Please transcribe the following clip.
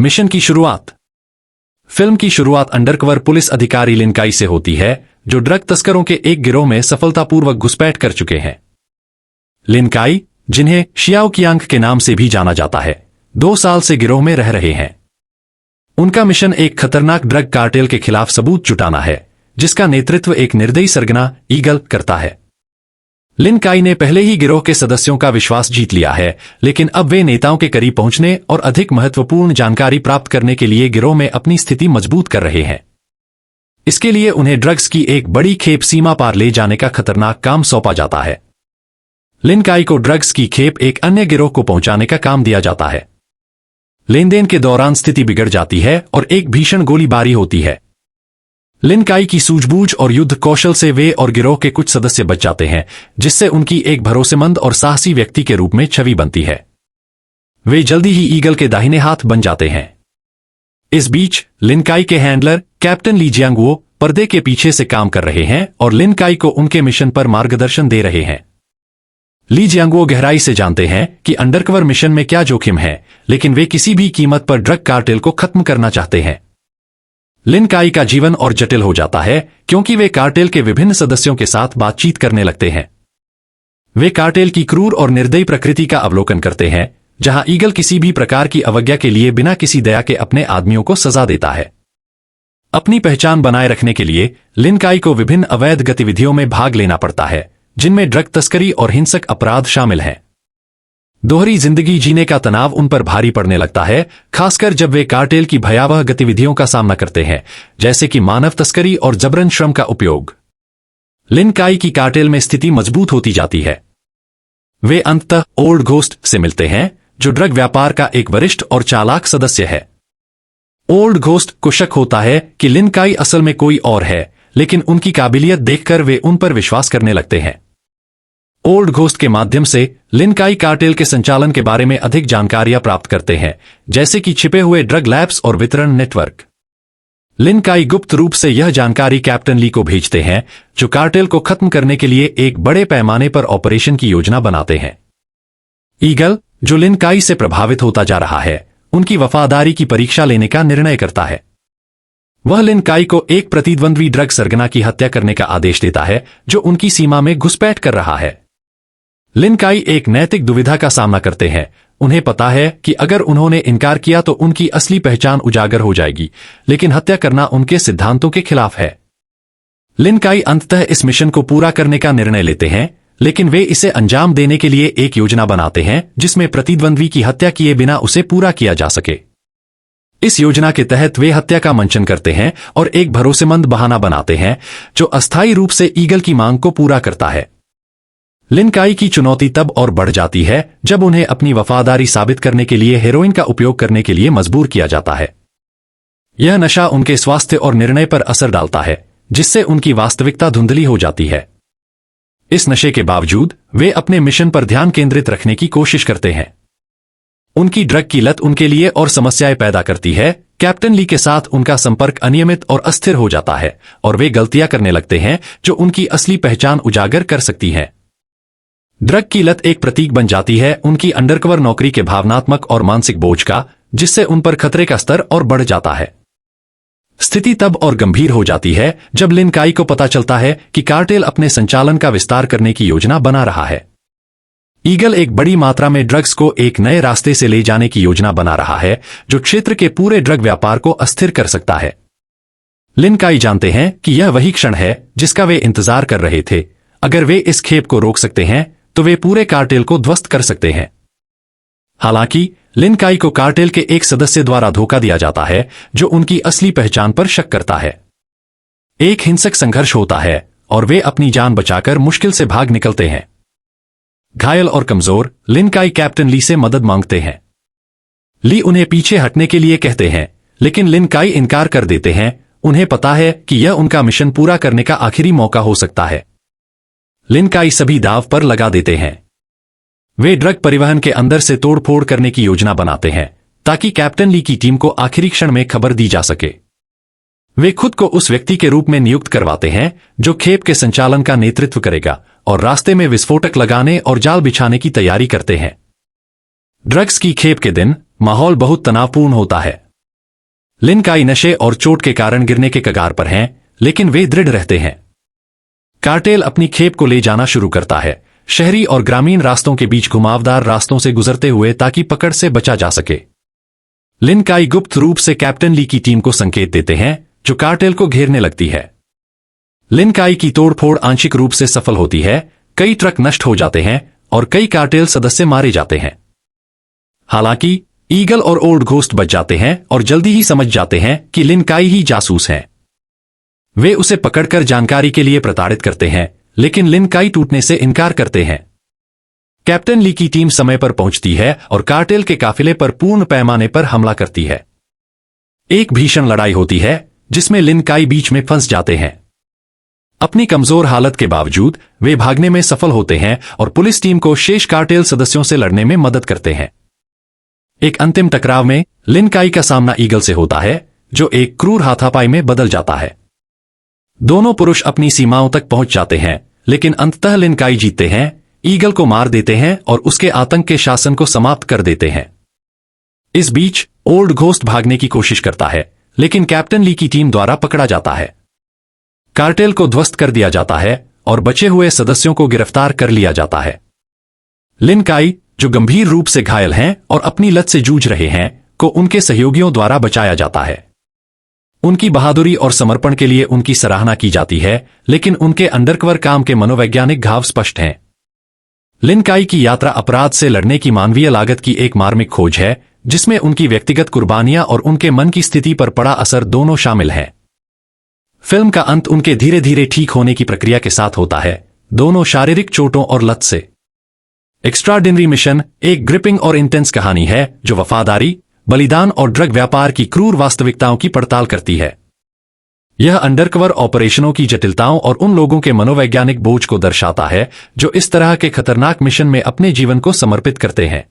Mission की शुरुआत। Film की शुरुआत अंडरकवर पुलिस अधिकारी लिन काई से होती है, जो ड्रग तस्करों के एक गिरोह में सफलतापूर्वक घुसपैठ कर चुके हैं। लिन काई, जिन्हें शियाओ कियांग के नाम से भी जाना जाता है, 2 साल से गिरोह में रह रहे हैं। उनका मिशन एक खतरनाक ड्रग कार्टेल के खिलाफ सबूत जुटाना है, जिसका नेतृत्व एक निर्दयी सरगना ईगल करता है। लिन काई ने पहले ही गिरोह के सदस्यों का विश्वास जीत लिया है, लेकिन अब वे नेताओं के करीब पहुंचने और अधिक महत्वपूर्ण जानकारी प्राप्त करने के लिए गिरोह में अपनी स्थिति मजबूत कर रहे हैं। इसके लिए उन्हें ड्रग्स की एक बड़ी खेप सीमा पार ले जाने का खतरनाक काम सौंपा जाता है। लिन काई को ड्रग्स की खेप एक अन्य गिरोह को पहुंचाने का काम दिया जाता है। लेनदेन के दौरान स्थिति बिगड़ जाती है और एक भीषण गोलीबारी होती है। लिन काई की सूझबूझ और युद्ध कौशल से वे और गिरोह के कुछ सदस्य बच जाते हैं, जिससे उनकी एक भरोसेमंद और साहसी व्यक्ति के रूप में छवि बनती है। वे जल्दी ही ईगल के दाहिने हाथ बन जाते हैं। इस बीच लिन काई के हैंडलर कैप्टन ली जियांगवो पर्दे के पीछे से काम कर रहे हैं और लिन काई को उनके मिशन पर मार्गदर्शन दे रहे हैं। ली जियांगवो गहराई से जानते हैं कि अंडरकवर मिशन में क्या जोखिम है, लेकिन वे किसी भी कीमत पर ड्रग कार्टेल को खत्म करना चाहते हैं। लिन काई का जीवन और जटिल हो जाता है, क्योंकि वे कार्टेल के विभिन्न सदस्यों के साथ बातचीत करने लगते हैं। वे कार्टेल की क्रूर और निर्दयी प्रकृति का अवलोकन करते हैं, जहां ईगल किसी भी प्रकार की अवज्ञा के लिए बिना किसी दया के अपने आदमियों को सजा देता है। अपनी पहचान बनाए रखने के लिए लिन काई को विभिन्न अवैध गतिविधियों में भाग लेना पड़ता है, जिनमें ड्रग तस्करी और हिंसक अपराध शामिल हैं। दोहरी जिंदगी जीने का तनाव उन पर भारी पड़ने लगता है, खासकर जब वे कार्टेल की भयावह गतिविधियों का सामना करते हैं, जैसे कि मानव तस्करी और जबरन श्रम का उपयोग। लिन काई की कार्टेल में स्थिति मजबूत होती जाती है। वे अंततः ओल्ड घोस्ट से मिलते हैं, जो ड्रग व्यापार का एक वरिष्ठ और चालाक सदस्य है। ओल्ड घोस्ट को शक होता है कि लिन काई असल में कोई और है, लेकिन उनकी काबिलियत देखकर वे उन पर विश्वास करने लगते हैं। ओल्ड घोस्ट के माध्यम से लिन काई कार्टेल के संचालन के बारे में अधिक जानकारियां प्राप्त करते हैं, जैसे कि छिपे हुए ड्रग लैब्स और वितरण नेटवर्क। लिन काई गुप्त रूप से यह जानकारी कैप्टन ली को भेजते हैं, जो कार्टेल को खत्म करने के लिए एक बड़े पैमाने पर ऑपरेशन की योजना बनाते हैं। ईगल, जो लिन काई से प्रभावित होता जा रहा है, उनकी वफादारी की परीक्षा लेने का निर्णय करता है। वह लिन काई को एक प्रतिद्वंद्वी ड्रग सरगना की हत्या करने का आदेश देता है, जो उनकी सीमा में घुसपैठ कर रहा है। लिन काई एक नैतिक दुविधा का सामना करते हैं। उन्हें पता है कि अगर उन्होंने इनकार किया तो उनकी असली पहचान उजागर हो जाएगी, लेकिन हत्या करना उनके सिद्धांतों के खिलाफ है। लिन काई अंततः इस मिशन को पूरा करने का निर्णय लेते हैं, लेकिन वे इसे अंजाम देने के लिए एक योजना बनाते हैं, जिसमें प्रतिद्वंद्वी की हत्या किए बिना उसे पूरा किया जा सके। इस योजना के तहत वे हत्या का मंचन करते हैं और एक भरोसेमंद बहाना बनाते हैं, जो अस्थायी रूप से ईगल की मांग को पूरा करता है। लिन काई की चुनौती तब और बढ़ जाती है जब उन्हें अपनी वफादारी साबित करने के लिए हेरोइन का उपयोग करने के लिए मजबूर किया जाता है। यह नशा उनके स्वास्थ्य और निर्णय पर असर डालता है, जिससे उनकी वास्तविकता धुंधली हो जाती है। इस नशे के बावजूद वे अपने मिशन पर ध्यान केंद्रित रखने की कोशिश करते हैं। उनकी ड्रग की लत उनके लिए और समस्याएं पैदा करती है। कैप्टन ली के साथ उनका संपर्क अनियमित और अस्थिर हो जाता है और वे गलतियां करने लगते हैं जो उनकी असली पहचान उजागर कर सकती हैं। ड्रग की लत एक प्रतीक बन जाती है उनकी अंडरकवर नौकरी के भावनात्मक और मानसिक बोझ का, जिससे उन पर खतरे का स्तर और बढ़ जाता है। स्थिति तब और गंभीर हो जाती है जब लिन काई को पता चलता है कि कार्टेल अपने संचालन का विस्तार करने की योजना बना रहा है। ईगल एक बड़ी मात्रा में ड्रग्स को एक नए रास्ते से ले जाने की योजना बना रहा है, जो क्षेत्र के पूरे ड्रग व्यापार को अस्थिर कर सकता है। लिन काई जानते हैं कि यह वही क्षण है जिसका वे इंतजार कर रहे थे। अगर वे इस खेप को रोक सकते हैं तो वे पूरे कार्टेल को ध्वस्त कर सकते हैं। हालांकि लिन काई को कार्टेल के एक सदस्य द्वारा धोखा दिया जाता है, जो उनकी असली पहचान पर शक करता है। एक हिंसक संघर्ष होता है और वे अपनी जान बचाकर मुश्किल से भाग निकलते हैं। घायल और कमजोर लिन काई कैप्टन ली से मदद मांगते हैं। ली उन्हें पीछे हटने के लिए कहते हैं, लेकिन लिन काई इनकार कर देते हैं। उन्हें पता है कि यह उनका मिशन पूरा करने का आखिरी मौका हो सकता है। लिन काई सभी दांव पर लगा देते हैं। वे ड्रग परिवहन के अंदर से तोड़फोड़ करने की योजना बनाते हैं, ताकि कैप्टन ली की टीम को आखिरी क्षण में खबर दी जा सके। वे खुद को उस व्यक्ति के रूप में नियुक्त करवाते हैं जो खेप के संचालन का नेतृत्व करेगा और रास्ते में विस्फोटक लगाने और जाल बिछाने की तैयारी करते हैं। ड्रग्स की खेप के दिन माहौल बहुत तनावपूर्ण होता है। लिन काई नशे और चोट के कारण गिरने के कगार पर हैं, लेकिन वे दृढ़ रहते हैं। कार्टेल अपनी खेप को ले जाना शुरू करता है, शहरी और ग्रामीण रास्तों के बीच घुमावदार रास्तों से गुजरते हुए, ताकि पकड़ से बचा जा सके। लिन काई गुप्त रूप से कैप्टन ली की टीम को संकेत देते हैं, जो कार्टेल को घेरने लगती है। लिन काई की तोड़फोड़ आंशिक रूप से सफल होती है, कई ट्रक नष्ट हो जाते हैं और कई कार्टेल सदस्य मारे जाते हैं। हालांकि ईगल और ओल्ड घोस्ट बच जाते हैं और जल्दी ही समझ जाते हैं कि लिन काई ही जासूस हैं। वे उसे पकड़कर जानकारी के लिए प्रताड़ित करते हैं, लेकिन लिन काई टूटने से इनकार करते हैं। कैप्टन ली की टीम समय पर पहुंचती है और कार्टेल के काफिले पर पूर्ण पैमाने पर हमला करती है। एक भीषण लड़ाई होती है, जिसमें लिन काई बीच में फंस जाते हैं। अपनी कमजोर हालत के बावजूद वे भागने में सफल होते हैं और पुलिस टीम को शेष कार्टेल सदस्यों से लड़ने में मदद करते हैं। एक अंतिम टकराव में लिन काई का सामना ईगल से होता है, जो एक क्रूर हाथापाई में बदल जाता है। दोनों पुरुष अपनी सीमाओं तक पहुंच जाते हैं, लेकिन अंततः लिन काई जीतते हैं, ईगल को मार देते हैं और उसके आतंक के शासन को समाप्त कर देते हैं। इस बीच ओल्ड घोस्ट भागने की कोशिश करता है, लेकिन कैप्टन ली की टीम द्वारा पकड़ा जाता है। कार्टेल को ध्वस्त कर दिया जाता है और बचे हुए सदस्यों को गिरफ्तार कर लिया जाता है। लिन काई, जो गंभीर रूप से घायल हैं और अपनी लत से जूझ रहे हैं, को उनके सहयोगियों द्वारा बचाया जाता है। उनकी बहादुरी और समर्पण के लिए उनकी सराहना की जाती है, लेकिन उनके अंडरकवर काम के मनोवैज्ञानिक घाव स्पष्ट हैं। लिन काई की यात्रा अपराध से लड़ने की मानवीय लागत की एक मार्मिक खोज है, जिसमें उनकी व्यक्तिगत कुर्बानियां और उनके मन की स्थिति पर पड़ा असर दोनों शामिल हैं। फिल्म का अंत उनके धीरे धीरे ठीक होने की प्रक्रिया के साथ होता है, दोनों शारीरिक चोटों और लत से। एक्स्ट्राऑर्डिनरी मिशन एक ग्रिपिंग और इंटेंस कहानी है, जो वफादारी, बलिदान और ड्रग व्यापार की क्रूर वास्तविकताओं की पड़ताल करती है। यह अंडरकवर ऑपरेशनों की जटिलताओं और उन लोगों के मनोवैज्ञानिक बोझ को दर्शाता है, जो इस तरह के खतरनाक मिशन में अपने जीवन को समर्पित करते हैं।